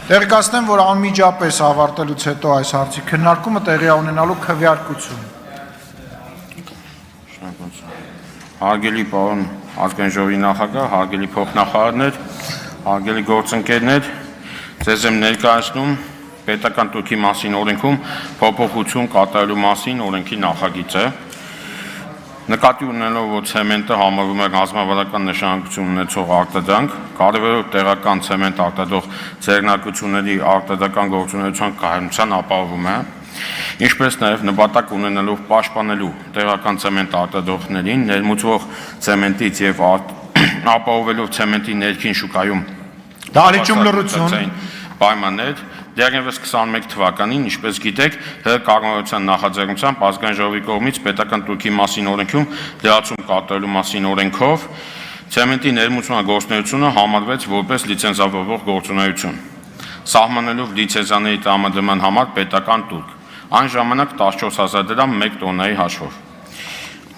Տեղեկացնեմ, որ անմիջապես ավարտելուց հետո այս հարցի քննարկումը տեղի ունենալու քվեարկություն։ Հարգելի պարոն ազգային ժողովի նախագահ, հարգելի փոխնախարարներ, հարգելի գործընկերներ, ձեզ եմ ներկայացնում պետական տուրքի մասին օրենքում փոփոխություն կատարելու մասին օրենքի նախագիծը։ Նկատի ունենալով, որ ցեմենտը համարվում է ռազմավարական նշանակություն ունեցող արտադրանք, կարևորով տեղական ցեմենտ արտադրող ձեռնարկությունների արտադրական գործունեության կայունության ապահովում է, ինչպես նաև նպատակ ունենալով պաշտպանելու տեղական ցեմենտ արտադրողներին ներմուծվող ցեմենտից եւ ապահովելով ցեմենտի ներքին շուկայում դահլիճում լռություն պայմաններ դեռևս 21 թվականին, ինչպես գիտեք, ՀՀ կառավարության նախաձեռնությամբ ազգային ժողովի կողմից պետական տուրքի մասին օրենքում լրացում կատարելու մասին օրենքով ցեմենտի ներմուծման գործունեությունը համարվեց որպես լիցենզավորվող գործունեություն, սահմանելով լիցենզիաների տրամադրման համար պետական տուրք, այն ժամանակ 14,000 դրամ 1 տոննայի հաշվով,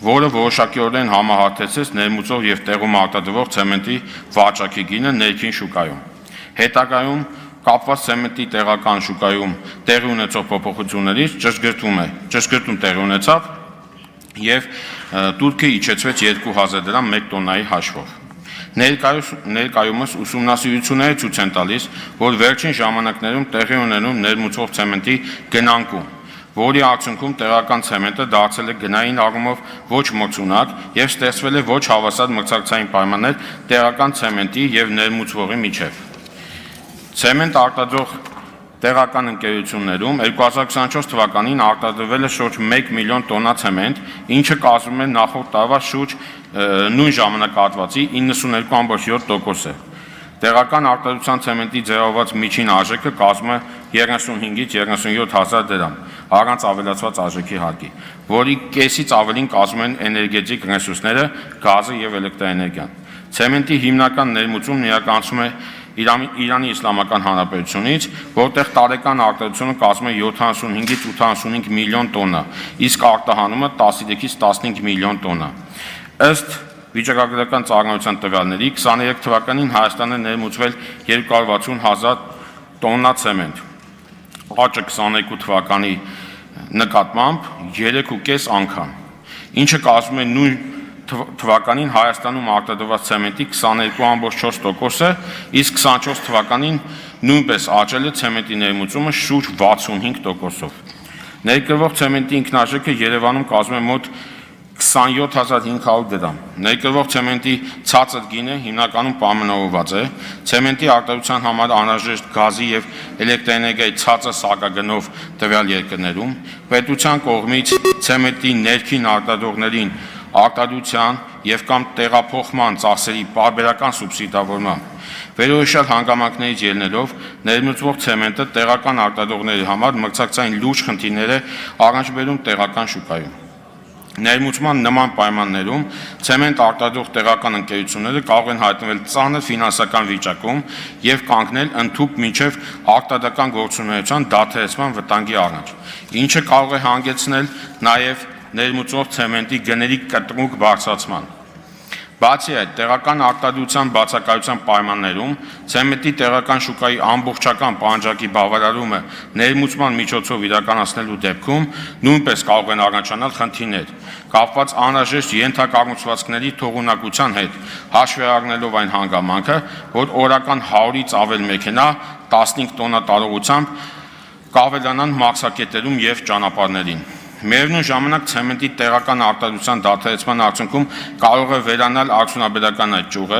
որը որոշակիորեն համահարթեցրեց ներմուծող եւ տեղում արտադրվող ցեմենտի վաճառքի գինը ներքին շուկայում։ Հետագայում կապված ցեմենտի տեղական շուկայում տեղի ունեցող փոփոխություններից ճշգրտում տեղի ունեցավ եւ տուրքը իջեցվեց 2,000 դրամ 1 տոննայի հաշվով։ Ներկայումս ուսումնասիրությունները ցույց են տալիս, որ վերջին ժամանակներում տեղի ունենում ներմուծող ցեմենտի գնանկում, որի արդյունքում տեղական ցեմենտը դարձել է գնային առումով ոչ մրցունակ եւ ստեղծվել է ոչ հավասար մրցակցային պայմաններ տեղական ցեմենտի եւ ներմուծվողի միջեւ։ Ցեմենտ արտադրող տեղական ընկերություններում 2024 թվականին արտադրվել է շուրջ 1 միլիոն տոննա ցեմենտ, ինչը կազմում է նախորդ տարվա շուրջ նույն ժամանակահատվածի 92.7%-ը։ Տեղական արտադրության ցեմենտի ձեռավորված միջին արժեքը կազմում է 35-ից 37,000 դրամ, առանց ավելացված արժեքի հարկի, որի կեսից ավելին կազմում են էներգետիկ ռեսուրսները, գազը եւ էլեկտրաէներգիան։ Ցեմենտի հիմնական ներմուծումն իրականացվում է Իրանի Իսլամական Հանրապետությունից, որտեղ տարեկան արտադրությունը կազմում է 75-ից 85 միլիոն տոննա, իսկ արտահանումը 13-ից 15 միլիոն տոննա։ Ըստ վիճակագրական ծառայության տվյալների 23 թվականին Հայաստանը ներմուծվել 260,000 տոննա ցեմենտ, աճը 22 թվականի նկատմամբ 3,5 անգամ, ինչը կազմում է նույն թվականին Հայաստանում արտադրված ցեմենտի 22.4%-ը, իսկ 24 թվականին նույնպես աճել է ցեմենտի ներմուծումը շուրջ 65%-ով։ Ներկրվող ցեմենտի ինքնարժեքը Երևանում կազմում է մոտ 27,500 դրամ։ Ներկրվող ցեմենտի ցածր գինը հիմնականում պայմանավորված է ցեմենտի արտադրության համար անհրաժեշտ գազի եւ էլեկտրաէներգիայի ցածր սակագնով տվյալ երկրներում, պետության կողմից ցեմենտի ներքին արտադրողներին արտադրության եւ կամ տեղափոխման ծախսերի պարբերական սուբսիդավորման վերոհիշյալ հանգամանքներից ելնելով ներմուծվող ցեմենտը տեղական արտադրողների համար մրցակցային լուրջ խնդիրներ է առաջ բերում տեղական շուկայում։ Ներմուծման նման պայմաններում ցեմենտ արտադրող տեղական ընկերությունները կարող են հայտնվել ծանր ֆինանսական վիճակում եւ կանգնել ընդհուպ մինչեւ արտադրական գործունեության դադարեցման վտանգի առաջ, ինչը կարող է հանգեցնել նաեւ ներմուծող ցեմենտի գների կտրուկ բարձրացման։ Բացի այդ, տեղական արտադրության բացակայության պայմաններում ցեմենտի տեղական շուկայի ամբողջական պահանջարկի բավարարումը ներմուծման միջոցով իրականացնելու դեպքում նույնպես կարող են առաջանալ խնդիրներ, կապված անհրաժեշտ ենթակառուցվածքների թողունակության հետ, հաշվի առնելով այն հանգամանքը, որ օրական 100-ից ավել մեքենա 15 տոննա տարողությամբ կավելանան մաքսակետերում եւ ճանապարհներին։ Միևնույն ժամանակ ցեմենտի տեղական արտադրության դադարեցման արդյունքում կարող է վերանալ արդյունաբերական այդ ճյուղը,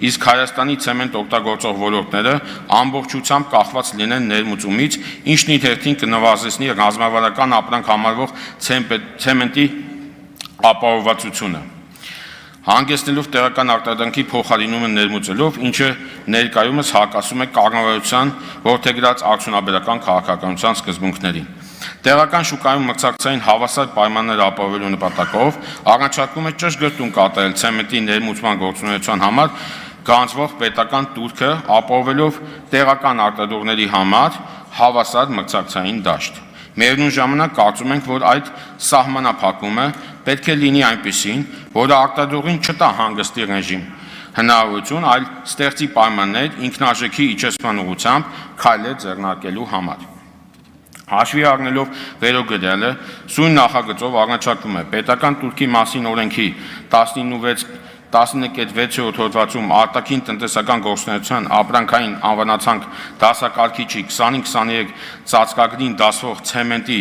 իսկ Հայաստանի ցեմենտ օգտագործող ոլորտները ամբողջությամբ կախված լինեն ներմուծումից, ինչն իր հերթին կնվազեցնի ռազմավարական ապրանք համարվող ցեմենտի ապահովվածությունը, հանգեցնելով տեղական արտադրանքի փոխարինումը ներմուծելով, ինչը ներկայումս հակասում է կառավարության որդեգրած արդյունաբերական քաղաքականության սկզբունքներին։ Տեղական շուկայում մրցակցային հավասար պայմաններ ապահովելու նպատակով առաջարկում է ճշգրտում կատարել ցեմենտի ներմուծման գործունեության համար գրանցվող պետական տուրքը, ապահովելով տեղական արտադրողների համար հավասար մրցակցային դաշտ։ Միևնույն ժամանակ կարծում ենք, որ այդ սահմանափակումը պետք է լինի այնպիսին, որը արտադրողին չտա հանգստի ռեժիմ, հնարավորություն, այլ ստեղծի պայմաններ ինքնարժեքի իջեցման ուղղությամբ քայլեր ձեռնարկելու համար։ Հաշվի առնելով վերոգրյալը, սույն նախագծով առաջարկում է պետական տուրքի մասին օրենքի 19.6 հոդվածում արտաքին տնտեսական գործունեության ապրանքային անվանացանք դասակարգիչի 25-23 ծածկագրին դասվող ցեմենտի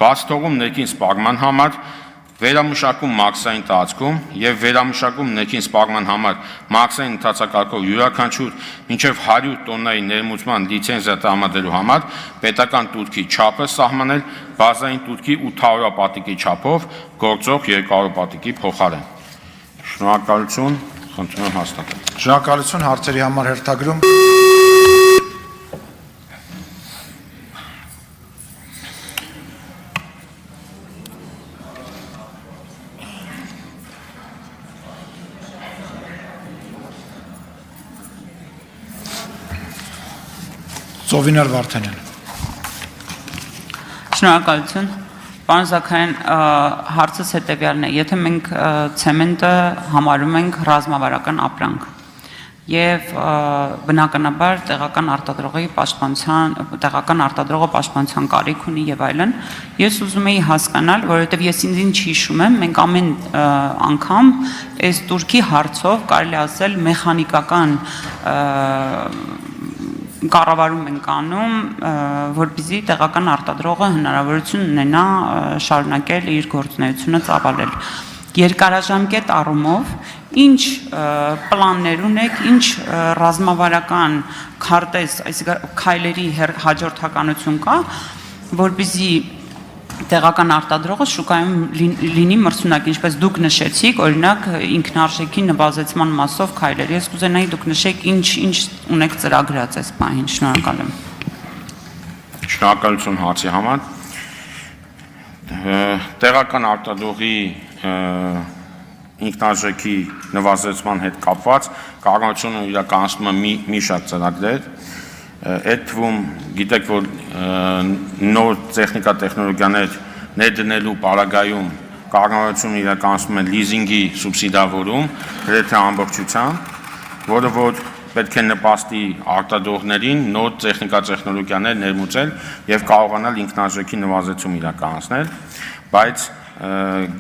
բաց թողում ներքին սպառման համար, վերամշակում մաքսային տարածքում և վերամշակում ներքին սպառման համար մաքսային ընթացակարգով յուրաքանչյուր մինչև 100 տոննայի ներմուծման լիցենզիա տրամադրելու համար պետական տուրքի չափը սահմանել բազային տուրքի 800 պատիկի չափով գործող 200 պատիկի փոխարեն։ Շնորհակալություն, խնդրում եմ հաստատել։ Շնորհակալություն, հարցերի համար հերթագրում։ Ծովինար Վարդանյան։ Շնորհակալություն։ Պարոն Զաքարյան, հարցս հետևյալն է, եթե մենք ցեմենտը համարում ենք ռազմավարական ապրանք եւ բնականաբար տեղական արտադրողը պաշտպանության կարիք ունի եւ այլն, ես ուզում եի հասկանալ, որովհետեւ ես ինձ հիշում եմ, մենք ամեն անգամ այս Տուրքի հարցով կարելի ասել մեխանիկական կառավարում ենք անում, որպեսզի տեղական արտադրողը հնարավորություն ունենա շարունակել իր գործունեությունը ծավալել։ Երկարաժամկետ առումով ինչ պլաններ ունեք, ինչ ռազմավարական քարտեզ, այսինքն քայլերի հաջորդականություն կա, որպեսզի տեղական արտադրողը շուկայում լինի մրցունակ, ինչպես դուք նշեցիք, օրինակ ինքնարժեքի նվազեցման մասով քայլեր։ Ես կուզենայի դուք նշեք ինչ ունեք ծրագրած այս պահին։ Շնորհակալ եմ։ Շնորհակալություն հարցի համար։ Տեղական արտադրողի ինքնարժեքի նվազեցման հետ կապված կառավարությունը իրականացնում է մի շարք ծրագրեր։ Այդ թվում գիտեք, որ նոր տեխնիկա տեխնոլոգիաներ ներդնելու պարագայում կառավարությունը իրականացնում է լիզինգի սուբսիդավորում գրեթե ամբողջությամբ, որը որ պետք է նպաստի արտադրողներին նոր տեխնիկա տեխնոլոգիաներ ներմուծել եւ կարողանալ ինքնարժեքի նվազեցում իրականացնել, բայց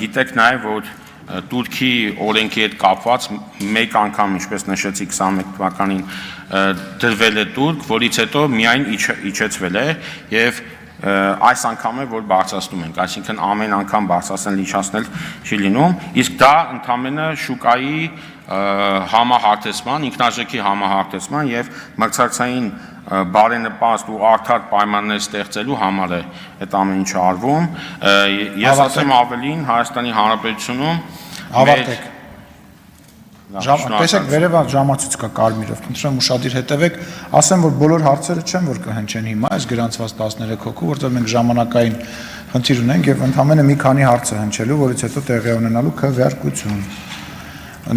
գիտեք նաեւ, որ Տուրքի օրենքի հետ կապված մեկ անգամ, ինչպես նշեցի 21 թվականին դրվել է տուրք, որից հետո միայն իջեցվել է եւ այս անգամ է, որ բարձրացնում ենք, այսինքն ամեն անգամ բարձրացնել, իջացնել չի լինում, իսկ դա ընդամենը շուկայի համահարթեցման, ինքնարժեքի համահարթեցման եւ մրցակցային բարենպաստ ու արդար պայմաններ ստեղծելու համար է այդ ամեն ինչը արվում։ Ես ասեմ ավելին, Հայաստանի Հանրապետությունում ավարտեք։ Տեսեք, վերևա ժամացույց կա կարմիրով, խնդրեմ ուշադիր հետևեք, ասեմ, որ բոլոր հարցերը չեն, որ կհնչեն հիմա, այս գրանցված 13 հոգու, որտեղ մենք ժամանակային խնդիր ունենք եւ ընդամենը մի քանի հարց է հնչելու, որից հետո տեղի ունենալու քվեարկություն։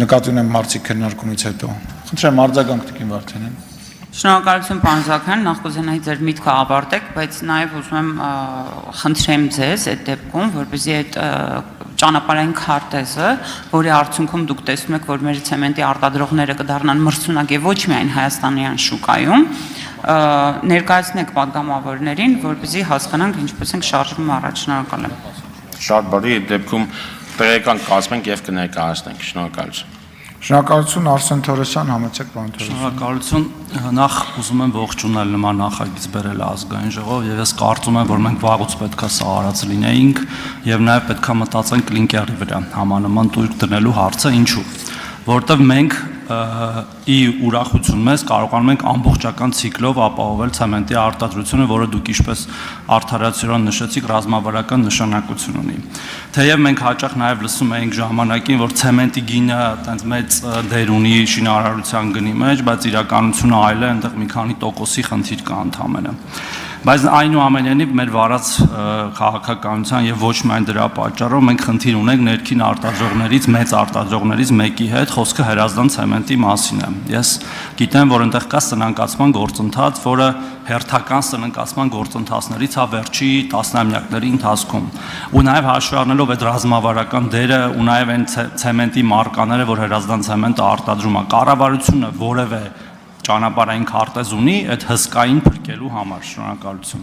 Նկատի ունեմ հարցի քննարկումից հետո։ Խնդրեմ արձագանք Տիկին Վարդանյան։ Շնորհակալություն, պարոն Զաքարյան, նախ կուզենայի ձեր միտքը ավարտեք, բայց նաև ուզում եմ խնդրեմ ձեզ այդ դեպքում, որպեսզի այդ ճանապարհային քարտեզը, որի արդյունքում դուք տեսնում եք, որ մեր ցեմենտի արտադրողները կդառնան մրցունակ եւ ոչ միայն հայաստանյան շուկայում, ներկայացնեք պատգամավորներին, որպեսզի հասկանանք ինչպես ենք շարժվում առաջ։ Շնորհակալ եմ։ Շատ բարի, այդ դեպքում տեղական կազմենք եւ կներկայացնենք։ Շնորհակալություն։ Շնորհակալություն Արսեն Թորոսյան, համեցեք պարոն Թորոսյան։ Շնորհակալություն, նախ ուզում եմ ողջունել նման նախագիծ բերել ազգային ժողով եւ ես կարծում եմ, որ մենք վաղուց պետքա սա արած լինեինք եւ նաեւ պետքա մտածենք լինկերի վրա համանման տույրք դնելու հարցը, ինչու, որտեվ մենք ի ուրախություն մեզ կարողանում ենք ամբողջական ցիկլով ապահովել ցեմենտի արտադրությունը, որը դուք ինչպես արդարացիորեն նշեցիք, ռազմավարական նշանակություն ունի։ Թեև մենք հաճախ նաև լսում էինք ժամանակին, որ ցեմենտի գինը այտենց մեծ դեր ունի շինարարության գնի մեջ, բայց իրականությունը այլ է, այնտեղ մի քանի տոկոսի խնդիր կա ընդամենը։ Բայց այնուամենայնիվ մեր վարած քաղաքականության եւ ոչ միայն դրա պատճառով մենք խնդիր ունենք ներքին արտադրողներից, մեծ արտադրողներից մեկի հետ, խոսքը Հրազդան ցեմենտի մասին է։ Ես գիտեմ, որ այնտեղ կա սնանկացման գործընթաց, որը հերթական սնանկացման գործընթացներից է վերջի տասնամյակների ընթացքում։ Ու նաեւ հաշվի առնելով այդ ռազմավարական դերը ու նաեւ այն ցեմենտի մարկաները, որ Հրազդան ցեմենտը արտադրում է, կառավարությունը որևէ ճանապարհային քարտեզ ունի այդ հսկային փրկելու համար։ Շնորհակալություն։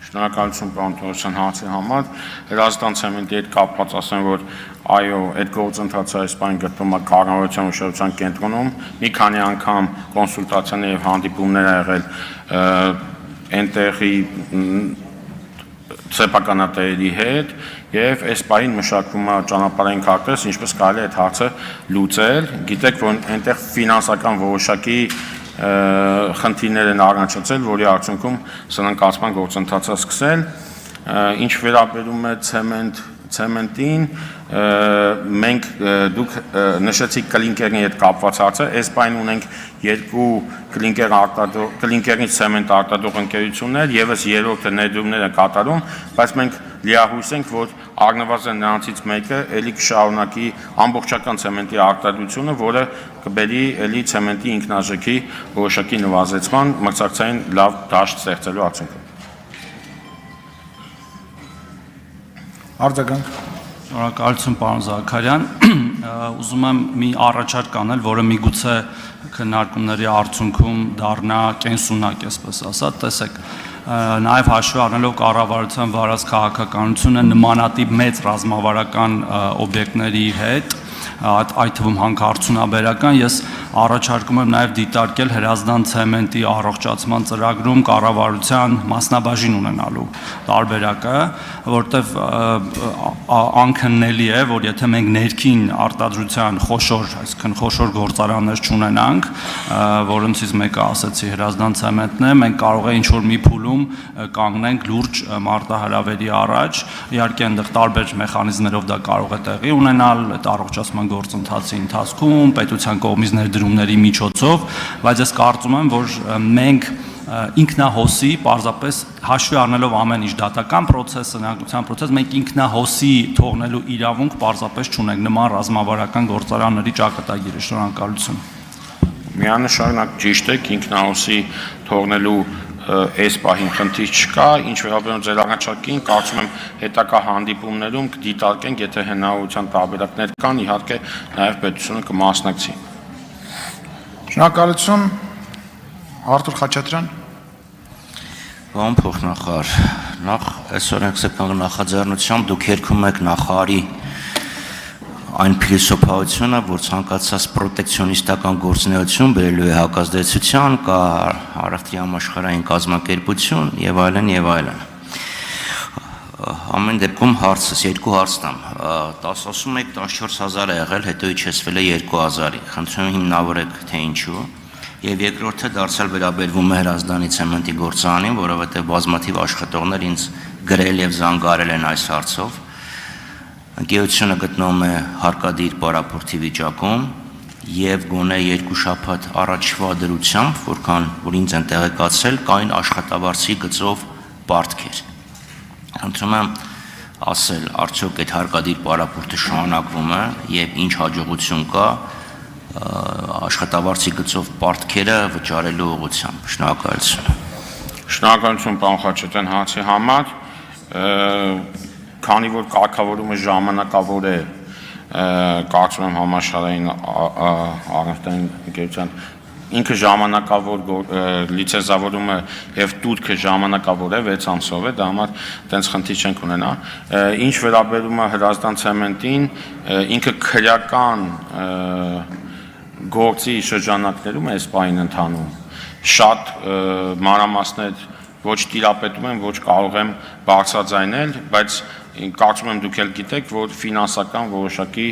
Շնորհակալություն պարոն Թորոսյան հարցի համար։ Հրազդան ցեմենտի հետ կապված ասեմ, որ այո, այդ գործընթացը այս բան գտնվում է կառավարության ուշադրության կենտրոնում։ Մի քանի անգամ կոնսուլտացիաներ եւ հանդիպումներ ա եղել այնտեղի սեփականատերերի հետ եւ այս բանին մշակվում է ճանապարհային քարտեզ, ինչպես կարելի է այդ հարցը լուծել։ Գիտեք, որ այնտեղ ֆինանսական որոշակի խնդիրներ են առաջացել, որի արդյունքում սնանկացման գործընթացը սկսել։ Ինչ վերաբերում է ցեմենտին, մենք դուք նշեցիք կլինկերի հետ կապված հարցը, այս բան ունենք երկու կլինկերից ցեմենտ արտադրող ընկերություններ, եւս երրորդը ներդրումներ է կատարում, բայց մենք լիահույս ենք, որ առնվազն նրանցից մեկը ելի կշարունակի ամբողջական ցեմենտի արտադրությունը, որը կբերի ելի ցեմենտի ինքնարժեքի որոշակի նվազեցման, մրցակցային լավ դաշտ ստեղծելու արդյունքում։ Արձագանք։ Շնորհակալություն պարոն Զաքարյան, ուզում եմ մի առաջարկ անել, որը միգուցե քննարկումների արդյունքում դառնա կենսունակ, այսպես ասած, տեսեք, նաև հաշվի առնելով կառավարության վարած քաղաքականությունը նմանատիպ մեծ ռազմավարական օբյեկտների հետ, այդ թվում հանքարդյունաբերական, ես առաջարկում եմ նաև դիտարկել Հրազդան ցեմենտի առողջացման ծրագրում կառավարության մասնաբաժին ունենալու տարբերակը, որտեվ անքննելի է, որ եթե մենք ներքին արտադրության խոշոր, այսինքն խոշոր գործարաններ չունենանք, որոնցից մեկը ասեցի Հրազդան ցեմենտն է, մենք կարող է ինչ-որ մի փուլում կանգնենք լուրջ մարտահրավերի առաջ, իհարկե այնտեղ տարբեր մեխանիզմներով դա կարող է տեղի ունենալ, այդ առողջացման գործընթացի ընթացքում, պետության կողմից ներդրումների միջոցով, բայց ես կարծում եմ, որ մենք ինքնահոսի, պարզապես հաշվի առնելով ամեն ինչ դատական process, սնանկության process, մենք ինքնահոսի թողնելու իրավունք պարզապես չունենք նման ռազմավարական գործարանների ճակատագիրը։ Շնորհակալություն։ Միանշանակ ճիշտ եք, ինքնահոսի թողնելու այս պահին խնդիր չկա, ինչ վերաբերում ձեր առաջարկին, կարծում եմ հետագա հանդիպումներում կդիտարկենք, եթե հնարավորության տարբերակներ կան, իհարկե նաև պետությունը կմասնակցի։ Շնորհակալություն, Արտուր Խաչատրյան։ Պարոն փոխնախարար, նախ այսօր եկսական նախաձեռնությամբ դուք երգում եք նախարարի այն փիլիսոփայությունը, որ ցանկացած պրոտեկցիոնիստական գործունեություն բերելու է հակազդեցության, կա առևտրի համաշխարհային կազմակերպություն եւ այլն եւ այլն։ Ամեն դեպքում հարցս երկու հարցն եմ։ 10-14,000 է եղել, հետո իջեցվել է 2,000-ի։ Խնդրում եմ հիմնավորեք, թե ինչու։ Եվ երկրորդը դարձյալ վերաբերվում է Հրազդանի ցեմենտի գործարանին, որովհետեւ բազմաթիվ աշխատողներ ինձ գրել եւ զանգարել են այս հարցով։ Ընկերությունը գտնվում է հարկադիր պարապորտի վիճակում եւ գոնե 2 շաբաթ առաջվա դրությամբ, որ ինձ են տեղեկացրել, կային աշխատավարձի գծով պարտքեր։ Խնդրում եմ ասել, արդյոք այդ հարկադիր պարապորտը շարունակվում է եւ ինչ հաջողություն կա աշխատավարձի գծով պարտքերը վճարելու ուղղությամբ։ Շնորհակալություն։ Շնորհակալություն պարոն Խաչատրյան հարցի համար։ Քանի որ կարգավորումը ժամանակավոր է, կարծում եմ համաշխարհային առևտրային ընկերության ինքը ժամանակավոր լիցենզավորումը եւ տուրքը ժամանակավոր է 6 ամսով է, դա համար տենց խնդիր չենք ունենա։ Ինչ վերաբերում է Հրազդան ցեմենտին, ինքը քրեական գործի շրջանակներում է այս բանին ընթանում։ Շատ մանրամասներ ոչ տիրապետում եմ, ոչ կարող եմ բարձրաձայնել, բայց կարծում եմ դուք էլ գիտեք, որ ֆինանսական որոշակի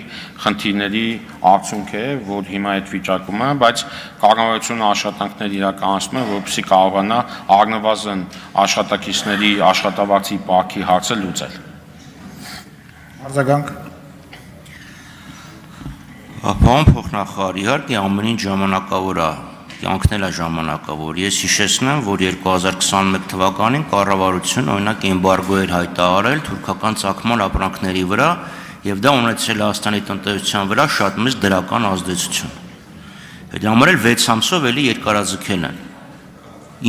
խնդիրների արդյունք է, որ հիմա այդ վիճակում է, բայց կառավարությունը աշխատանքներ իրականացնում է, որպեսզի կարողանա առնվազն աշխատակիցների աշխատավարձի պակի հարցը լուծել։ Արձագանք։ Պարոն փոխնախարար, իհարկե ամեն ինչ ժամանակավոր է, կյանքն է ժամանակավոր։ Ես հիշեցնեմ, որ 2021 թվականին կառավարությունը օրինակ էմբարգո էր հայտարարել թուրքական ցակման ապրանքների վրա եւ դա ունեցել է Հայաստանի տնտեսության վրա շատ մեծ դրական ազդեցություն։ Այդ համար էլ 6 ամսով էլի երկարաձգել են։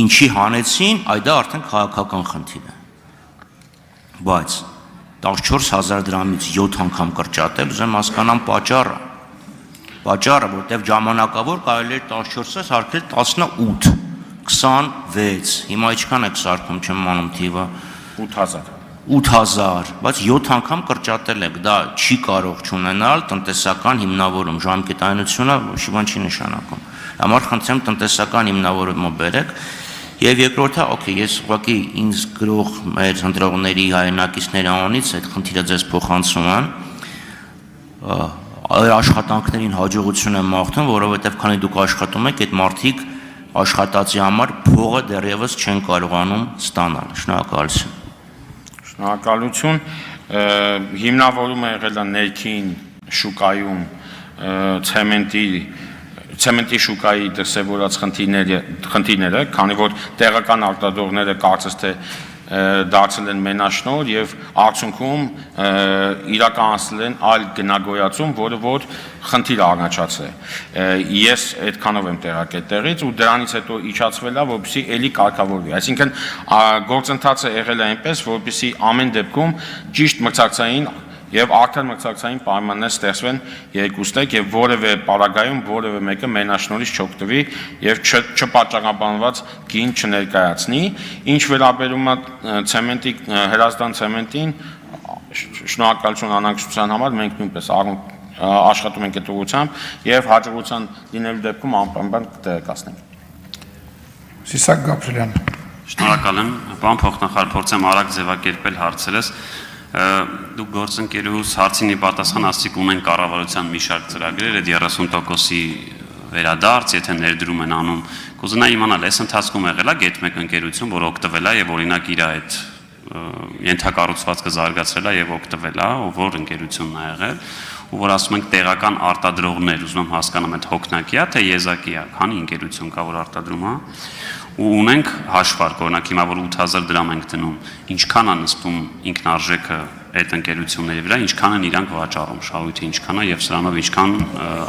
Ինչի հանեցին, այդ դա արդեն քաղաքական խնդիր է։ Բայց 14000 դրամից 7 անգամ կրճատել, ուզեմ հասկանամ պատճառը, որտեղ ժամանակավոր կարելի է 14-ից հարկել 18, 26, հիմա ինչքան եք սարքում, չեմ անում թիվը, 8000, բայց 7 անգամ կրճատել եք, դա չի կարող չունենալ տնտեսական հիմնավորում, ժամկետայնությունը շիվան չի նշանակում։ Համար խնդրեմ տնտեսական հիմնավորումը բերեք։ Եվ երկրորդը, օքեյ, ես ուղղակի ինձ գրող մեր ընտրողների հայրենակիցների անունից այդ խնդիրը ձեզ փոխանցում եմ, աշխատանքներին հաջողություն եմ մաղթում, որովհետև քանի դուք աշխատում եք, այդ մարդիկ աշխատածի համար փողը դեռևս չեն կարողանում ստանալ։ Շնորհակալություն։ Շնորհակալություն։ Հիմնավորումը եղել է ներքին շուկայում ցեմենտի շուկայի դրսևորած խնդիրները, քանի որ տեղական արտադրողները կարծես թե դարձել են մենաշնոր եւ արդյունքում իրականացնել են այլ գնագոյացում, որը որ խնդիր առաջացել։ Ես այդքանով եմ տեղակայել տեղից ու դրանից հետո իջացվել է, որպեսզի ելի կարգավորվի։ Այսինքն գործընթացը եղել է այնպես, որպեսզի ամեն դեպքում ճիշտ մրցակցային եւ արդեն մրցակցային պայմաններ ստեղծվեն երկուստեք եւ որևէ պարագայում որևէ մեկը մենաշնորհից չօգտվի եւ չպատճառաբանված գին չներկայացնի։ Ինչ վերաբերում է ցեմենտի հրազդան ցեմենտին, շնորհակալություն անակնկալության համար, մենք նույնպես աշխատում ենք այդ ուղղությամբ եւ հաջողության լինելու դեպքում անպայման կտեղեկացնենք։ Սիսակ Գաբրելյան։ Շնորհակալ եմ, պարոն փոխնախարար, փորձեմ արագ ձևակերպել հարցերս։ Դուք գործընկերուհուս հարցինի պատասխան ասցիք ունեն կառավարության մի շարք ծրագրեր, այդ 30%-ի վերադարձ, եթե ներդրում են անում, կուզենայի իմանալ, այս ընթացքում եղել է գետ մեկ ընկերություն, որ օգտվել է եւ օրինակ իր այդ ենթակառուցվածքը զարգացրել է եւ օգտվել է, ով որ ընկերությունն է եղել, ու որ ասում ենք տեղական արտադրողներ, ուզում եմ հասկանամ այդ հոգնակի է, թե եզակի է, քանի ընկերություն կա, որ արտադրում է, ու ունենք հաշվարկ, օրինակ հիմա որ 8000 դրամ ենք դնում, ինչքան է նստում ինքնարժեքը այդ ընկերությունների վրա, ինչքան են իրանք վաճառում, շահույթը ինչքան է եւ սրանով ինչքան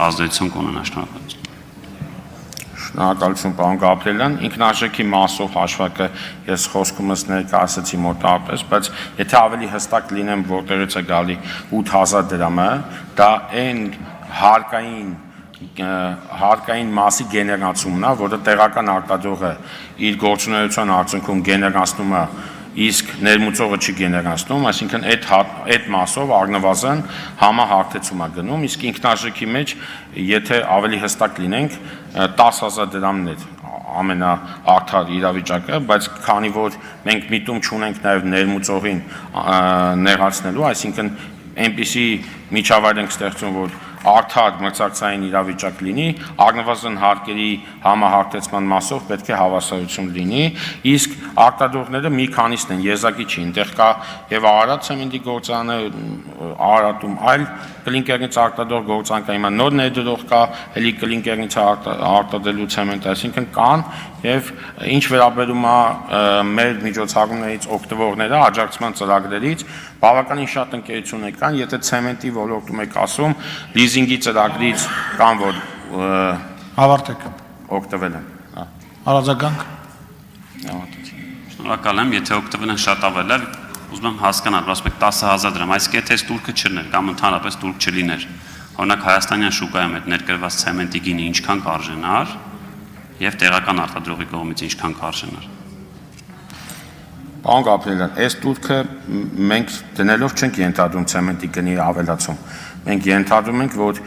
ազդեցություն կունենա։ Շնորհակալություն։ Շնորհակալություն, պարոն Գաբրելյան, ինքնարժեքի մասով հաշվարկը ես խոսքումս ներկայացրեցի մոտավորապես, բայց եթե ավելի հստակ լինեմ, որտեղից է գալի 8000 դրամը, դա այն հարկային մասի գեներացումն է, որը տեղական արտադրողը իր գործունեության արդյունքում գեներացնում է, իսկ ներմուծողը չի գեներացնում, այսինքն այդ մասով առնվազն համահարթեցում է գնում, իսկ ինքնարժեքի մեջ, եթե ավելի հստակ լինենք, 10000 դրամն է ամենաարդար իրավիճակը, բայց քանի որ մենք միտում չունենք նաև ներմուծողին նեղացնելու, այսինքն այնպիսի միջավայր ենք ստեղծում, որ արդար մրցակցային իրավիճակ լինի, առնվազն հարկերի համահարթեցման մասով պետք է հավասարություն լինի, իսկ արտադրողները մի քանիսն են, եզակի չի, այնտեղ կա եւ Արարատ ցեմենտի գործարանը, Արարատում այլ կլինկերից արտադրող գործարան կա, հիմա նոր ներդրող կա, էլի կլինկերից արտադրելու ցեմենտ, այսինքն կան եւ ինչ վերաբերում է մեր միջոցառումներից օգտվողները աջակցման ծրագրերից, բավականին շատ ընկերություններ կան, եթե ցեմենտի ոլորտում եք ասում, լիզինգի ծրագրից կան, որ Ավարտեք։ օգտվել են։ Արածականք։ Շնորհակալ եմ, եթե օգտվել են շատ ավել է, ուզում եմ հասկանալ, ասում եք 10000 դրամ, այսինքն եթե այս տուրքը չլիներ կամ ընդհանրապես տուրք չլիներ, օրինակ հայաստանյան շուկայում այդ ներկրված ցեմենտի գինը ինչքան կարժենար եւ տեղական արտադրողի կողմից ինչքան կարժենար։ Պարոն Գաբրելյան, այս տուրքը մենք դնելով չենք ենթադրում ցեմենտի գնի ավելացում։ Մենք ենթադրում ենք, որ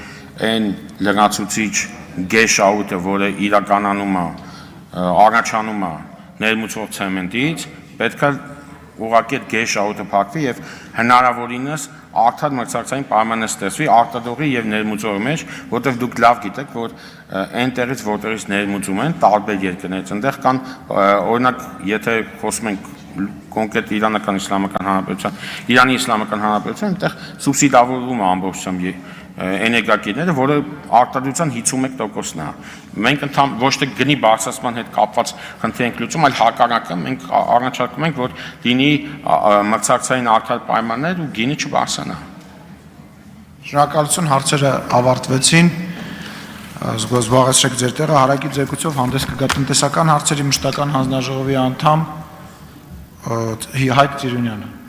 այն լրացուցիչ գեշաուտը, որը իրականանում է, առաջանում է ներմուծող ցեմենտից, պետք է ուղղակի այդ գեշաուտը փակվի եւ հնարավորինս արդար մրցակցային պայմաններ ստեղծվի արտադրողի եւ ներմուծողի մեջ, որտեղ դուք լավ գիտեք, որ այնտեղից որտեղից ներմուծում են տարբեր երկրներից, այնտեղ կան օրինակ, եթե խոսում ենք կոնկրետ Իրանի Իսլամական Հանրապետության, այնտեղ սուբսիդավորվում է ամբողջությամբ էներգակիրները, որը արտադրության 51%-ն է։ Մենք ոչ թե գնի բարձրացման հետ կապված խնդիր ենք լուծում, այլ հակառակը մենք առաջարկում ենք, որ լինի մրցակցային արդար պայմաններ ու գինը չբարձրանա։ Շնորհակալություն, հարցերը ավարտվեցին։ Զբաղեցրեք ձեր տեղը, հարակի ձեռքությամբ հանդես կգա տնտեսական հարցերի մշտական հանձնաժողովի անդամ Հայկ Ծիրունյանը։